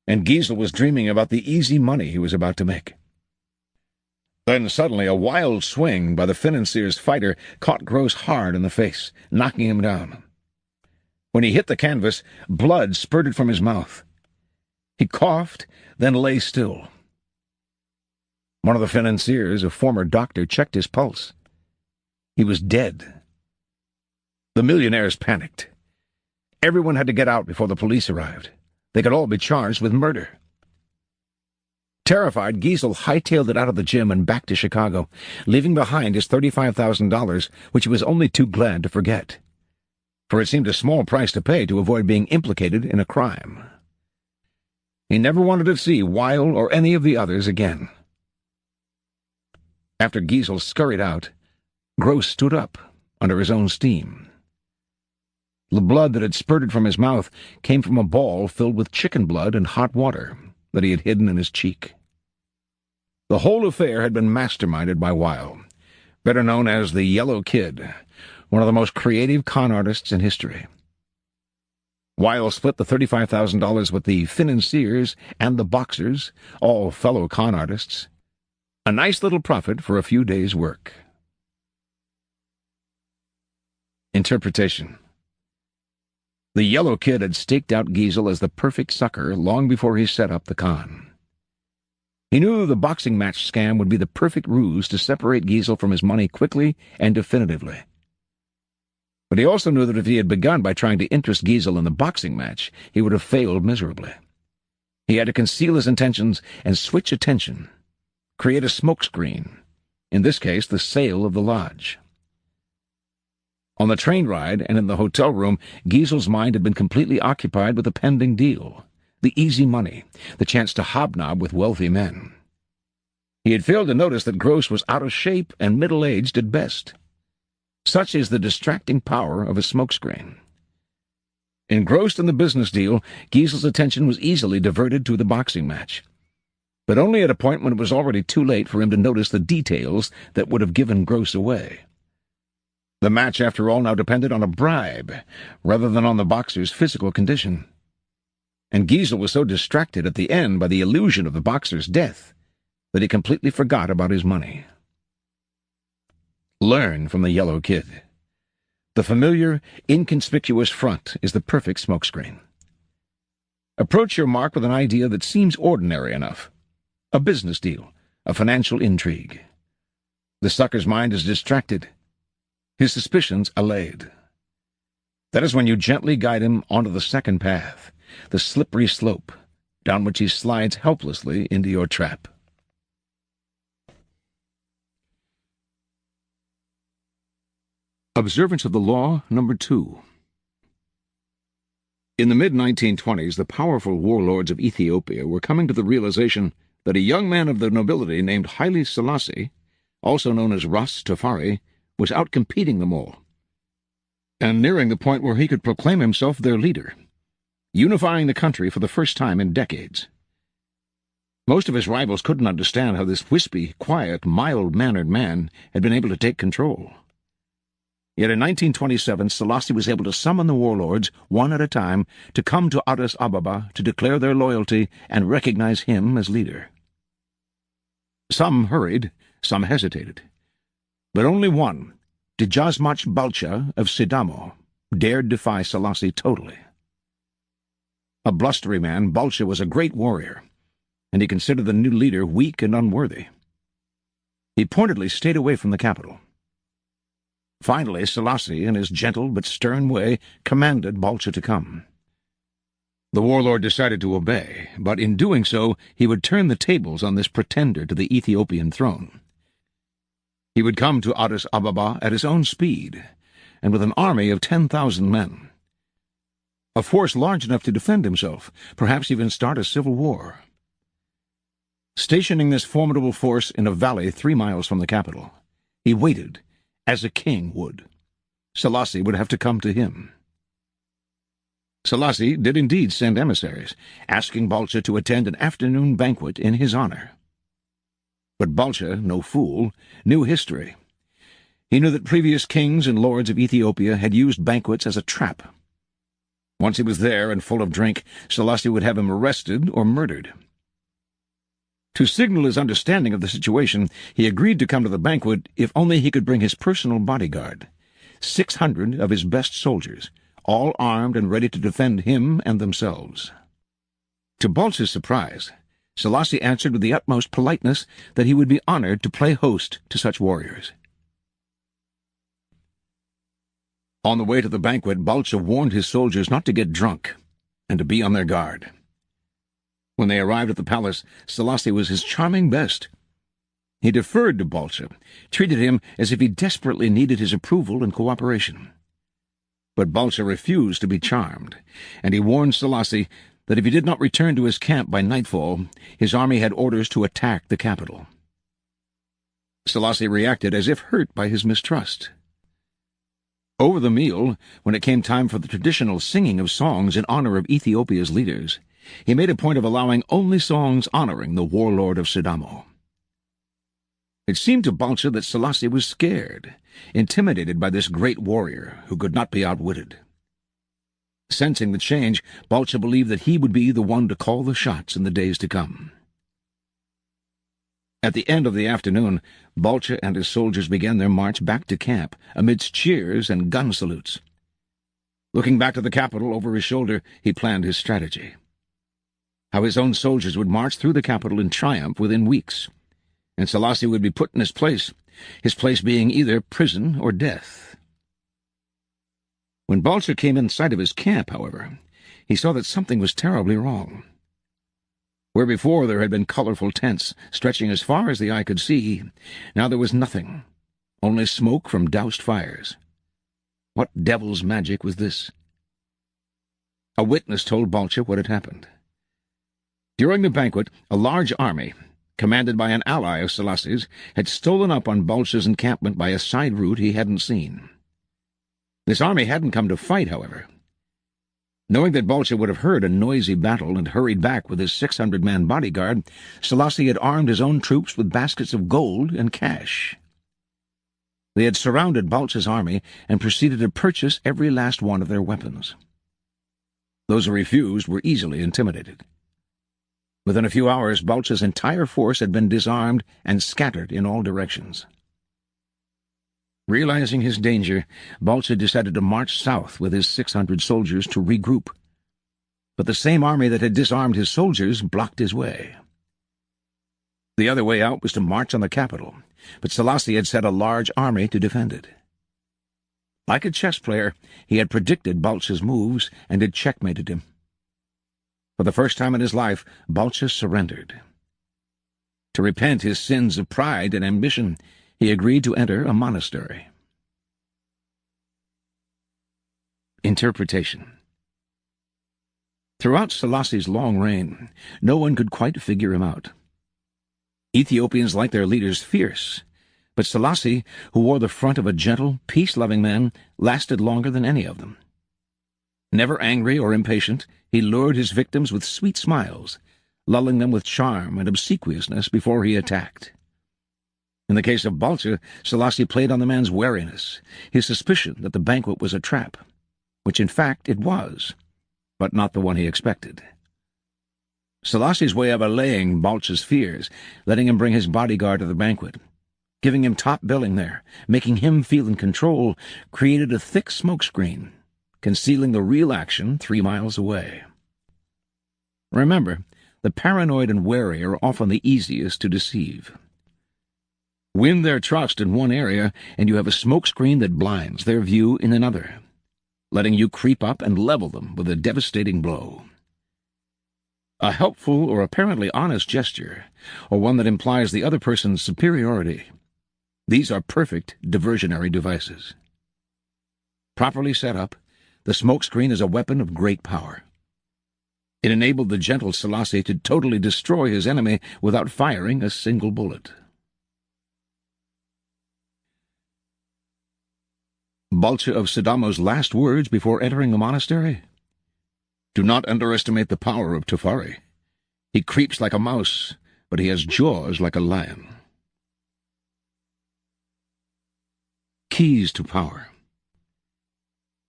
and Giesel was dreaming about the easy money he was about to make. Then suddenly a wild swing by the financier's fighter caught Gross hard in the face, knocking him down. When he hit the canvas, blood spurted from his mouth. He coughed, then lay still. One of the financiers, a former doctor, checked his pulse. He was dead. The millionaires panicked. Everyone had to get out before the police arrived. They could all be charged with murder. Terrified, Giesel hightailed it out of the gym and back to Chicago, leaving behind his $35,000, which he was only too glad to forget, for it seemed a small price to pay to avoid being implicated in a crime. He never wanted to see Weil or any of the others again. After Giesel scurried out, Gross stood up under his own steam. The blood that had spurted from his mouth came from a ball filled with chicken blood and hot water that he had hidden in his cheek. The whole affair had been masterminded by Weil, better known as the Yellow Kid, one of the most creative con artists in history. Weil split the $35,000 with the financiers and the boxers, all fellow con artists. A nice little profit for a few days' work. Interpretation. The yellow kid had staked out Giesel as the perfect sucker long before he set up the con. He knew the boxing match scam would be the perfect ruse to separate Giesel from his money quickly and definitively. But he also knew that if he had begun by trying to interest Giesel in the boxing match, he would have failed miserably. He had to conceal his intentions and switch attention, create a smokescreen, in this case the sale of the lodge. On the train ride and in the hotel room, Giesel's mind had been completely occupied with the pending deal, the easy money, the chance to hobnob with wealthy men. He had failed to notice that Gross was out of shape and middle-aged at best. Such is the distracting power of a smokescreen. Engrossed in the business deal, Giesel's attention was easily diverted to the boxing match, but only at a point when it was already too late for him to notice the details that would have given Gross away. The match, after all, now depended on a bribe, rather than on the boxer's physical condition. And Giesel was so distracted at the end by the illusion of the boxer's death that he completely forgot about his money. Learn from the yellow kid. The familiar, inconspicuous front is the perfect smokescreen. Approach your mark with an idea that seems ordinary enough. A business deal, a financial intrigue. The sucker's mind is distracted, his suspicions allayed. That is when you gently guide him onto the second path, the slippery slope, down which he slides helplessly into your trap. Observance of the Law, number 2. In the mid-1920s, the powerful warlords of Ethiopia were coming to the realization that a young man of the nobility named Haile Selassie, also known as Ras Tafari, was outcompeting them all, and nearing the point where he could proclaim himself their leader, unifying the country for the first time in decades. Most of his rivals couldn't understand how this wispy, quiet, mild-mannered man had been able to take control. Yet in 1927, Selassie was able to summon the warlords, one at a time, to come to Addis Ababa to declare their loyalty and recognize him as leader. Some hurried, some hesitated. But only one, Djazmach Balcha of Sidamo, dared defy Selassie totally. A blustery man, Balcha was a great warrior, and he considered the new leader weak and unworthy. He pointedly stayed away from the capital. Finally, Selassie, in his gentle but stern way, commanded Balcha to come. The warlord decided to obey, but in doing so he would turn the tables on this pretender to the Ethiopian throne. He would come to Addis Ababa at his own speed, and with an army of 10,000 men. A force large enough to defend himself, perhaps even start a civil war. Stationing this formidable force in a valley 3 miles from the capital, he waited, as a king would. Selassie would have to come to him. Selassie did indeed send emissaries, asking Balcha to attend an afternoon banquet in his honor. But Balcha, no fool, knew history. He knew that previous kings and lords of Ethiopia had used banquets as a trap. Once he was there and full of drink, Selassie would have him arrested or murdered. To signal his understanding of the situation, he agreed to come to the banquet if only he could bring his personal bodyguard, 600 of his best soldiers, all armed and ready to defend him and themselves. To Balcha's surprise, Selassie answered with the utmost politeness that he would be honored to play host to such warriors. On the way to the banquet, Balcha warned his soldiers not to get drunk and to be on their guard. When they arrived at the palace, Selassie was his charming best. He deferred to Balcha, treated him as if he desperately needed his approval and cooperation. But Balcha refused to be charmed, and he warned Selassie that if he did not return to his camp by nightfall, his army had orders to attack the capital. Selassie reacted as if hurt by his mistrust. Over the meal, when it came time for the traditional singing of songs in honor of Ethiopia's leaders, he made a point of allowing only songs honoring the warlord of Sidamo. It seemed to Balcha that Selassie was scared, intimidated by this great warrior who could not be outwitted. Sensing the change, Balcha believed that he would be the one to call the shots in the days to come. At the end of the afternoon, Balcha and his soldiers began their march back to camp amidst cheers and gun salutes. Looking back to the capital over his shoulder, he planned his strategy. How his own soldiers would march through the capital in triumph within weeks, and Selassie would be put in his place being either prison or death. When Balcher came in sight of his camp, however, he saw that something was terribly wrong. Where before there had been colorful tents stretching as far as the eye could see, now there was nothing, only smoke from doused fires. What devil's magic was this? A witness told Balcher what had happened. During the banquet, a large army, commanded by an ally of Selassie's, had stolen up on Balcher's encampment by a side route he hadn't seen. This army hadn't come to fight, however. Knowing that Balcher would have heard a noisy battle and hurried back with his 600-man bodyguard, Selassie had armed his own troops with baskets of gold and cash. They had surrounded Balcher's army and proceeded to purchase every last one of their weapons. Those who refused were easily intimidated. Within a few hours, Balcher's entire force had been disarmed and scattered in all directions. Realizing his danger, Balcher decided to march south with his 600 soldiers to regroup. But the same army that had disarmed his soldiers blocked his way. The other way out was to march on the capital, but Selassie had set a large army to defend it. Like a chess player, he had predicted Balcher's moves and had checkmated him. For the first time in his life, Balcher surrendered. To repent his sins of pride and ambition, he agreed to enter a monastery. Interpretation. Throughout Selassie's long reign, no one could quite figure him out. Ethiopians liked their leaders fierce, but Selassie, who wore the front of a gentle, peace-loving man, lasted longer than any of them. Never angry or impatient, he lured his victims with sweet smiles, lulling them with charm and obsequiousness before he attacked. In the case of Balcher, Selassie played on the man's wariness, his suspicion that the banquet was a trap, which in fact it was, but not the one he expected. Selassie's way of allaying Balcher's fears, letting him bring his bodyguard to the banquet, giving him top billing there, making him feel in control, created a thick smoke screen, concealing the real action 3 miles away. Remember, the paranoid and wary are often the easiest to deceive. Win their trust in one area, and you have a smokescreen that blinds their view in another, letting you creep up and level them with a devastating blow. A helpful or apparently honest gesture, or one that implies the other person's superiority. These are perfect diversionary devices. Properly set up, the smokescreen is a weapon of great power. It enabled the gentle Selassie to totally destroy his enemy without firing a single bullet. Balcher of Sidamo's last words before entering the monastery? Do not underestimate the power of Tufari. He creeps like a mouse, but he has jaws like a lion. Keys to power.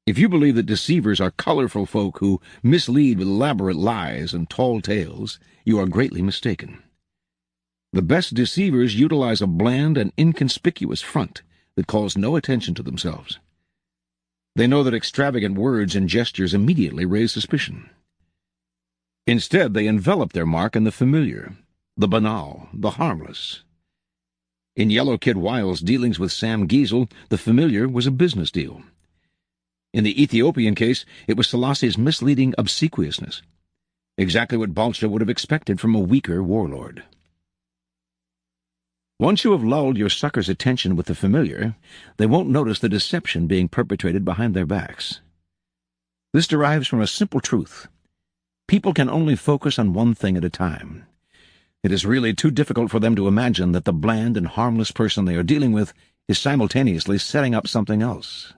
If you believe that deceivers are colorful folk who mislead with elaborate lies and tall tales, you are greatly mistaken. The best deceivers utilize a bland and inconspicuous front that calls no attention to themselves. They know that extravagant words and gestures immediately raise suspicion. Instead, they envelop their mark in the familiar, the banal, the harmless. In Yellow Kid Wiles' dealings with Sam Giesel, the familiar was a business deal. In the Ethiopian case, it was Selassie's misleading obsequiousness, exactly what Balcher would have expected from a weaker warlord. Once you have lulled your sucker's attention with the familiar, they won't notice the deception being perpetrated behind their backs. This derives from a simple truth. People can only focus on one thing at a time. It is really too difficult for them to imagine that the bland and harmless person they are dealing with is simultaneously setting up something else.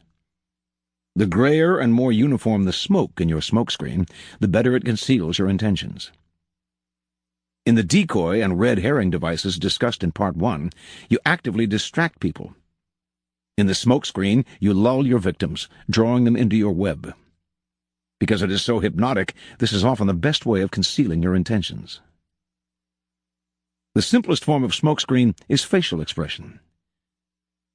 The grayer and more uniform the smoke in your smokescreen, the better it conceals your intentions. In the decoy and red herring devices discussed in Part 1, you actively distract people. In the smokescreen, you lull your victims, drawing them into your web. Because it is so hypnotic, this is often the best way of concealing your intentions. The simplest form of smokescreen is facial expression.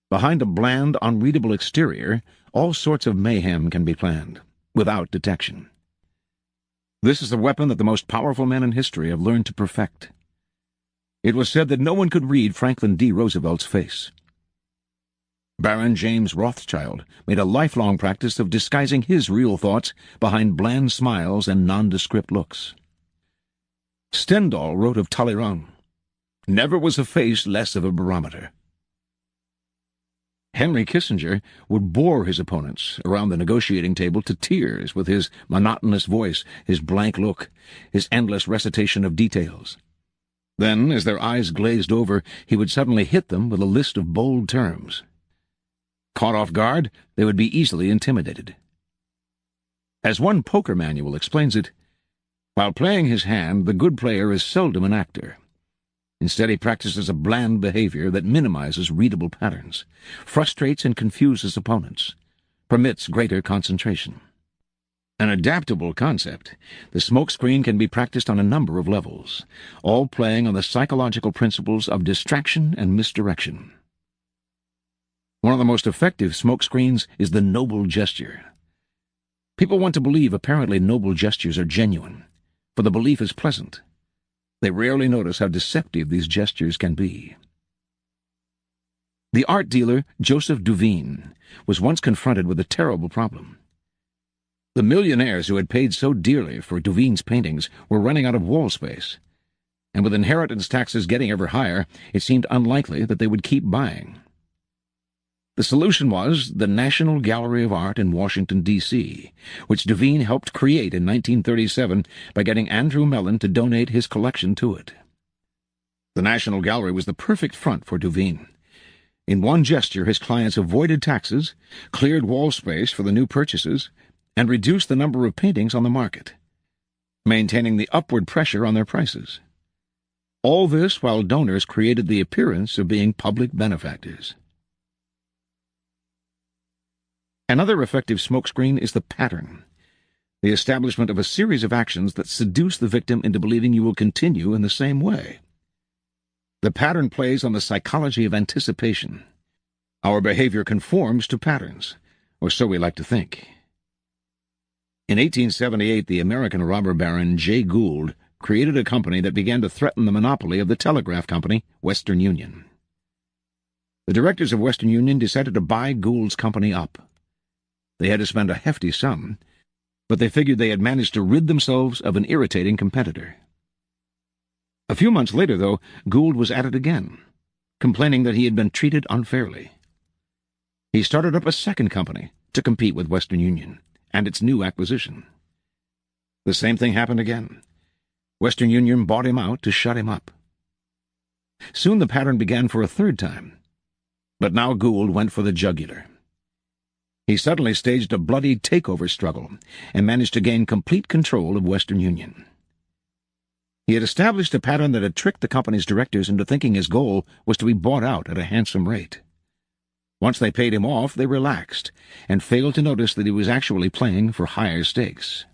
Behind a bland, unreadable exterior, all sorts of mayhem can be planned. without detection. This is the weapon that the most powerful men in history have learned to perfect. It was said that no one could read Franklin D. Roosevelt's face. Baron James Rothschild made a lifelong practice of disguising his real thoughts behind bland smiles and nondescript looks. Stendhal wrote of Talleyrand, "Never was a face less of a barometer." Henry Kissinger would bore his opponents around the negotiating table to tears with his monotonous voice, his blank look, his endless recitation of details. Then, as their eyes glazed over, he would suddenly hit them with a list of bold terms. Caught off guard, they would be easily intimidated. As one poker manual explains it, while playing his hand, the good player is seldom an actor. Instead, he practices a bland behavior that minimizes readable patterns, frustrates and confuses opponents, permits greater concentration. An adaptable concept, the smokescreen can be practiced on a number of levels, all playing on the psychological principles of distraction and misdirection. One of the most effective smokescreens is the noble gesture. People want to believe apparently noble gestures are genuine, for the belief is pleasant. They rarely notice how deceptive these gestures can be. The art dealer Joseph Duveen was once confronted with a terrible problem. The millionaires who had paid so dearly for Duveen's paintings were running out of wall space, and with inheritance taxes getting ever higher, it seemed unlikely that they would keep buying. The solution was the National Gallery of Art in Washington, D.C., which Duveen helped create in 1937 by getting Andrew Mellon to donate his collection to it. The National Gallery was the perfect front for Duveen. In one gesture, his clients avoided taxes, cleared wall space for the new purchases, and reduced the number of paintings on the market, maintaining the upward pressure on their prices. All this while donors created the appearance of being public benefactors. Another effective smokescreen is the pattern, the establishment of a series of actions that seduce the victim into believing you will continue in the same way. The pattern plays on the psychology of anticipation. Our behavior conforms to patterns, or so we like to think. In 1878, the American robber baron Jay Gould created a company that began to threaten the monopoly of the telegraph company, Western Union. The directors of Western Union decided to buy Gould's company up. They had to spend a hefty sum, but they figured they had managed to rid themselves of an irritating competitor. A few months later, though, Gould was at it again, complaining that he had been treated unfairly. He started up a second company to compete with Western Union and its new acquisition. The same thing happened again. Western Union bought him out to shut him up. Soon the pattern began for a third time, but now Gould went for the jugular. He suddenly staged a bloody takeover struggle and managed to gain complete control of Western Union. He had established a pattern that had tricked the company's directors into thinking his goal was to be bought out at a handsome rate. Once they paid him off, they relaxed and failed to notice that he was actually playing for higher stakes.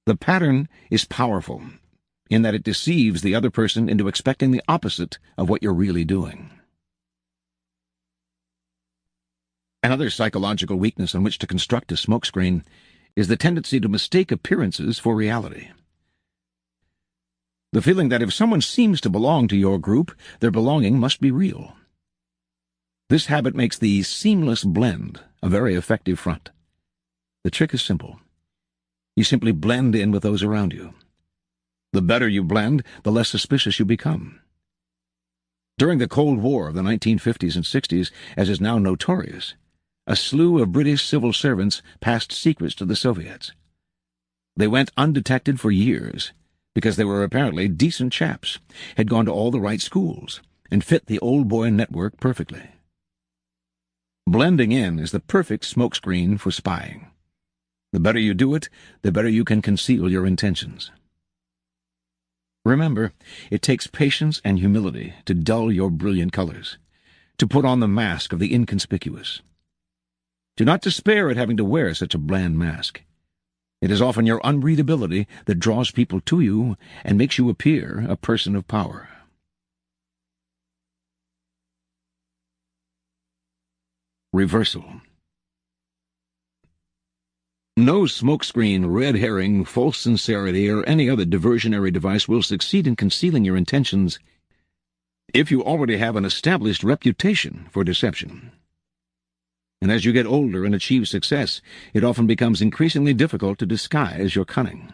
The pattern is powerful in that it deceives the other person into expecting the opposite of what you're really doing. Another psychological weakness on which to construct a smokescreen is the tendency to mistake appearances for reality. The feeling that if someone seems to belong to your group, their belonging must be real. This habit makes the seamless blend a very effective front. The trick is simple. You simply blend in with those around you. The better you blend, the less suspicious you become. During the Cold War of the 1950s and 60s, as is now notorious, a slew of British civil servants passed secrets to the Soviets. They went undetected for years because they were apparently decent chaps, had gone to all the right schools, and fit the old boy network perfectly. Blending in is the perfect smokescreen for spying. The better you do it, the better you can conceal your intentions. Remember, it takes patience and humility to dull your brilliant colors, to put on the mask of the inconspicuous. Do not despair at having to wear such a bland mask. It is often your unreadability that draws people to you and makes you appear a person of power. Reversal. No smokescreen, red herring, false sincerity, or any other diversionary device will succeed in concealing your intentions if you already have an established reputation for deception. And as you get older and achieve success, it often becomes increasingly difficult to disguise your cunning.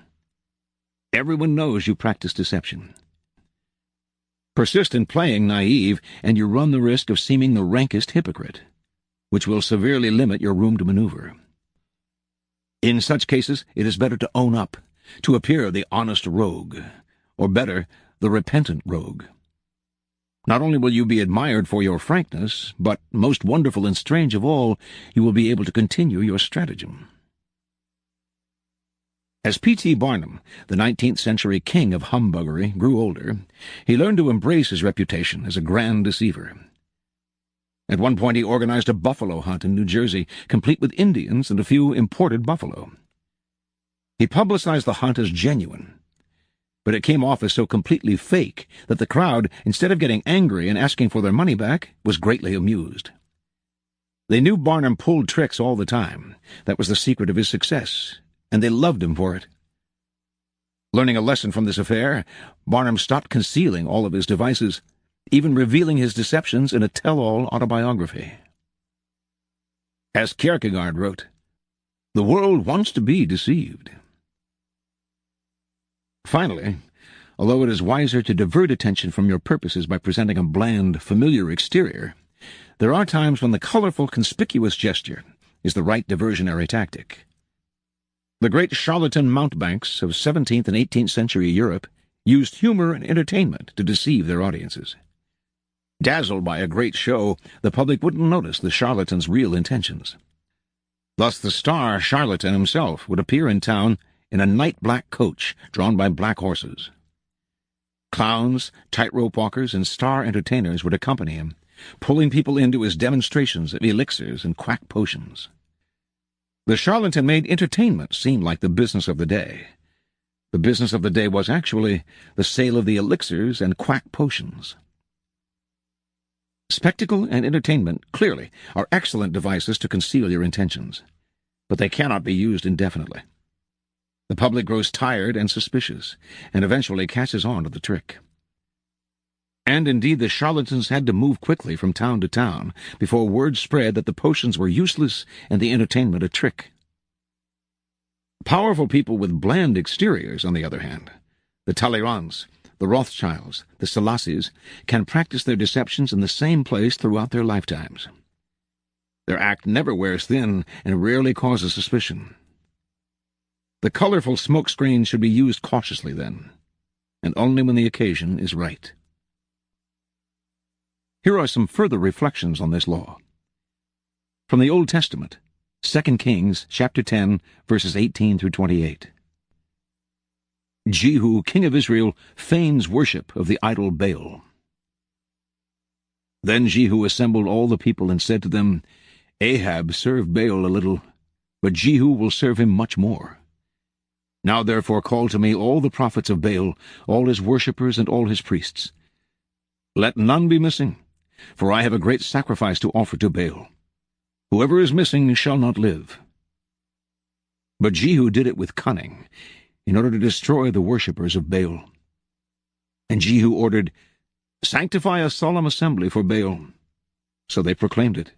Everyone knows you practice deception. Persist in playing naive, and you run the risk of seeming the rankest hypocrite, which will severely limit your room to maneuver. In such cases, it is better to own up, to appear the honest rogue, or better, the repentant rogue. Not only will you be admired for your frankness, but, most wonderful and strange of all, you will be able to continue your stratagem. As P.T. Barnum, the 19th century king of humbuggery, grew older, he learned to embrace his reputation as a grand deceiver. At one point he organized a buffalo hunt in New Jersey, complete with Indians and a few imported buffalo. He publicized the hunt as genuine, but it came off as so completely fake that the crowd, instead of getting angry and asking for their money back, was greatly amused. They knew Barnum pulled tricks all the time. That was the secret of his success, and they loved him for it. Learning a lesson from this affair, Barnum stopped concealing all of his devices, even revealing his deceptions in a tell-all autobiography. As Kierkegaard wrote, "The world wants to be deceived." Finally, although it is wiser to divert attention from your purposes by presenting a bland, familiar exterior, there are times when the colorful, conspicuous gesture is the right diversionary tactic. The great charlatan mountebanks of 17th and 18th century Europe used humor and entertainment to deceive their audiences. Dazzled by a great show, the public wouldn't notice the charlatan's real intentions. Thus the star charlatan himself would appear in town in a night-black coach drawn by black horses. Clowns, tightrope walkers, and star entertainers would accompany him, pulling people into his demonstrations of elixirs and quack potions. The charlatan made entertainment seem like the business of the day. The business of the day was actually the sale of the elixirs and quack potions. Spectacle and entertainment, clearly, are excellent devices to conceal your intentions, but they cannot be used indefinitely. The public grows tired and suspicious, and eventually catches on to the trick. And indeed the charlatans had to move quickly from town to town before word spread that the potions were useless and the entertainment a trick. Powerful people with bland exteriors, on the other hand, the Talleyrans, the Rothschilds, the Selassies, can practice their deceptions in the same place throughout their lifetimes. Their act never wears thin and rarely causes suspicion. The colorful smokescreen should be used cautiously then, and only when the occasion is right. Here are some further reflections on this law. From the Old Testament, 2 Kings, chapter 10, verses 18 through 28. Jehu, king of Israel, feigns worship of the idol Baal. Then Jehu assembled all the people and said to them, Ahab served Baal a little, but Jehu will serve him much more. Now therefore call to me all the prophets of Baal, all his worshippers and all his priests. Let none be missing, for I have a great sacrifice to offer to Baal. Whoever is missing shall not live. But Jehu did it with cunning, in order to destroy the worshippers of Baal. And Jehu ordered, Sanctify a solemn assembly for Baal. So they proclaimed it.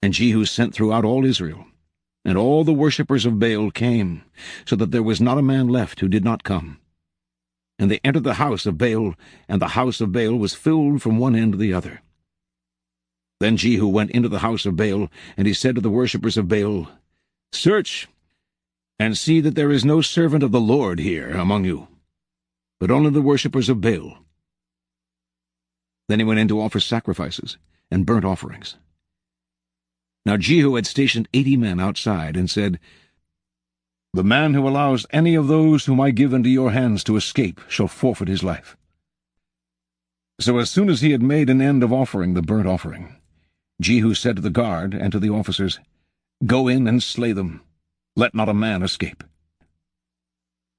And Jehu sent throughout all Israel, and all the worshippers of Baal came, so that there was not a man left who did not come. And they entered the house of Baal, and the house of Baal was filled from one end to the other. Then Jehu went into the house of Baal, and he said to the worshippers of Baal, Search, and see that there is no servant of the Lord here among you, but only the worshippers of Baal. Then he went in to offer sacrifices and burnt offerings. Now Jehu had stationed 80 men outside, and said, The man who allows any of those whom I give into your hands to escape shall forfeit his life. So as soon as he had made an end of offering the burnt offering, Jehu said to the guard and to the officers, Go in and slay them. Let not a man escape.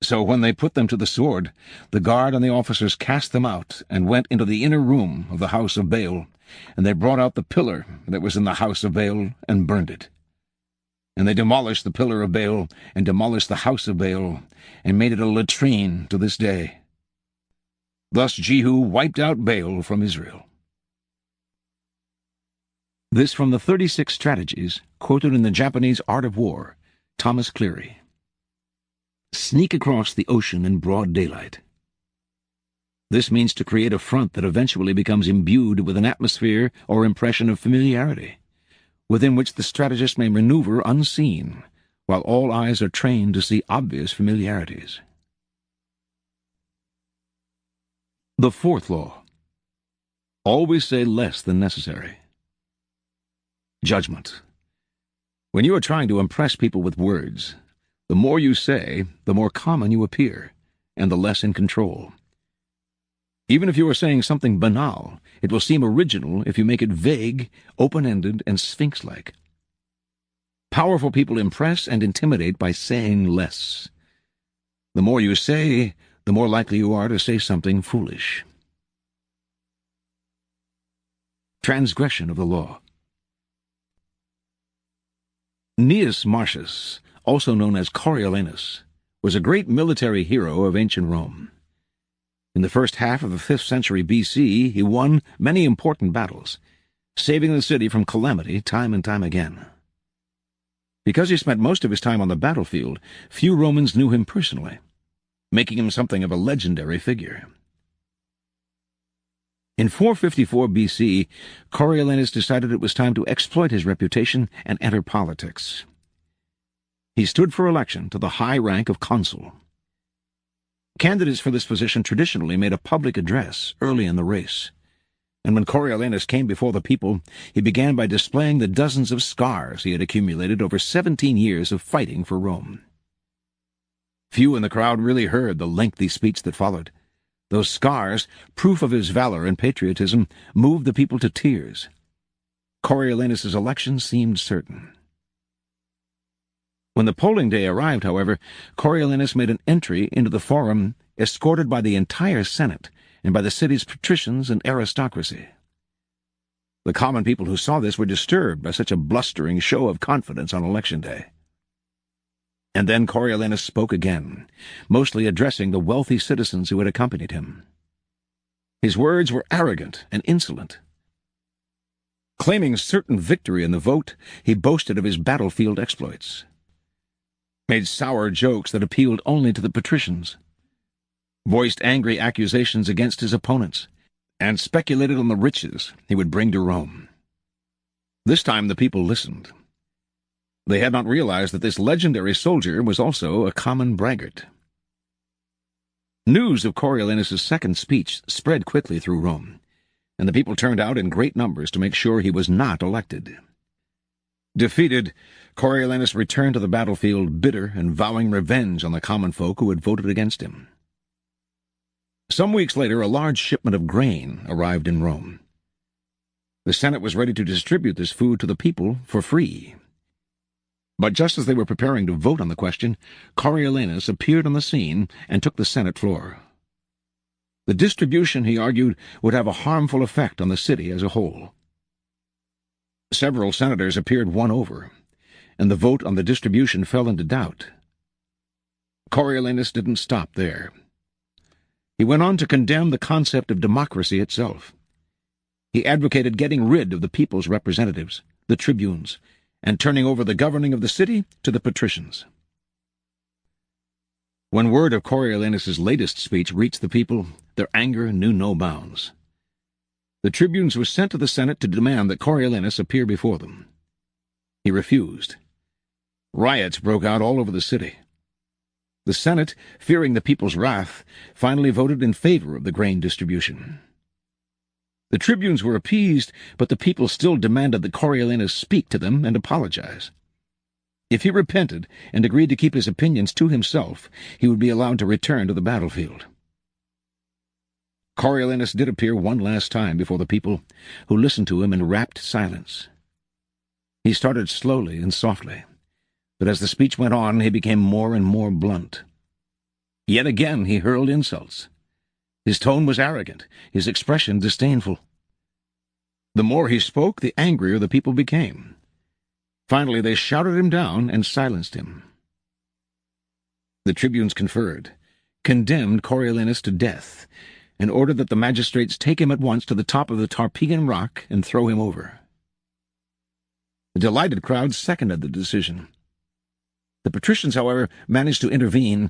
So when they put them to the sword, the guard and the officers cast them out, and went into the inner room of the house of Baal, and they brought out the pillar that was in the house of Baal, and burned it. And they demolished the pillar of Baal, and demolished the house of Baal, and made it a latrine to this day. Thus Jehu wiped out Baal from Israel. This from the 36 Strategies, quoted in the Japanese Art of War, Thomas Cleary. Sneak across the ocean in broad daylight. This means to create a front that eventually becomes imbued with an atmosphere or impression of familiarity, within which the strategist may maneuver unseen, while all eyes are trained to see obvious familiarities. The fourth law. Always say less than necessary. Judgment. When you are trying to impress people with words, the more you say, the more common you appear, and the less in control. Even if you are saying something banal, it will seem original if you make it vague, open-ended, and sphinx-like. Powerful people impress and intimidate by saying less. The more you say, the more likely you are to say something foolish. Transgression of the law. Gnaeus Marcius, also known as Coriolanus, was a great military hero of ancient Rome. In the first half of the 5th century BC, he won many important battles, saving the city from calamity time and time again. Because he spent most of his time on the battlefield, few Romans knew him personally, making him something of a legendary figure. In 454 BC, Coriolanus decided it was time to exploit his reputation and enter politics. He stood for election to the high rank of consul. Candidates for this position traditionally made a public address early in the race, and when Coriolanus came before the people, he began by displaying the dozens of scars he had accumulated over 17 years of fighting for Rome. Few in the crowd really heard the lengthy speech that followed. Those scars, proof of his valor and patriotism, moved the people to tears. Coriolanus's election seemed certain. When the polling day arrived, however, Coriolanus made an entry into the forum escorted by the entire Senate and by the city's patricians and aristocracy. The common people who saw this were disturbed by such a blustering show of confidence on election day. And then Coriolanus spoke again, mostly addressing the wealthy citizens who had accompanied him. His words were arrogant and insolent. Claiming certain victory in the vote, he boasted of his battlefield exploits, made sour jokes that appealed only to the patricians, voiced angry accusations against his opponents, and speculated on the riches he would bring to Rome. This time the people listened. They had not realized that this legendary soldier was also a common braggart. News of Coriolanus's second speech spread quickly through Rome, and the people turned out in great numbers to make sure he was not elected. Defeated, Coriolanus returned to the battlefield bitter and vowing revenge on the common folk who had voted against him. Some weeks later, a large shipment of grain arrived in Rome. The Senate was ready to distribute this food to the people for free. But just as they were preparing to vote on the question, Coriolanus appeared on the scene and took the Senate floor. The distribution, he argued, would have a harmful effect on the city as a whole. Several senators appeared won over, and the vote on the distribution fell into doubt. Coriolanus didn't stop there. He went on to condemn the concept of democracy itself. He advocated getting rid of the people's representatives, the tribunes, and turning over the governing of the city to the patricians. When word of Coriolanus's latest speech reached the people, their anger knew no bounds. The tribunes were sent to the Senate to demand that Coriolanus appear before them. He refused. Riots broke out all over the city. The Senate, fearing the people's wrath, finally voted in favor of the grain distribution. The tribunes were appeased, but the people still demanded that Coriolanus speak to them and apologize. If he repented and agreed to keep his opinions to himself, he would be allowed to return to the battlefield. Coriolanus did appear one last time before the people, who listened to him in rapt silence. He started slowly and softly, but as the speech went on, he became more and more blunt. Yet again he hurled insults. His tone was arrogant, his expression disdainful. The more he spoke, the angrier the people became. Finally, they shouted him down and silenced him. The tribunes conferred, condemned Coriolanus to death, and ordered that the magistrates take him at once to the top of the Tarpeian rock and throw him over. The delighted crowd seconded the decision. The patricians, however, managed to intervene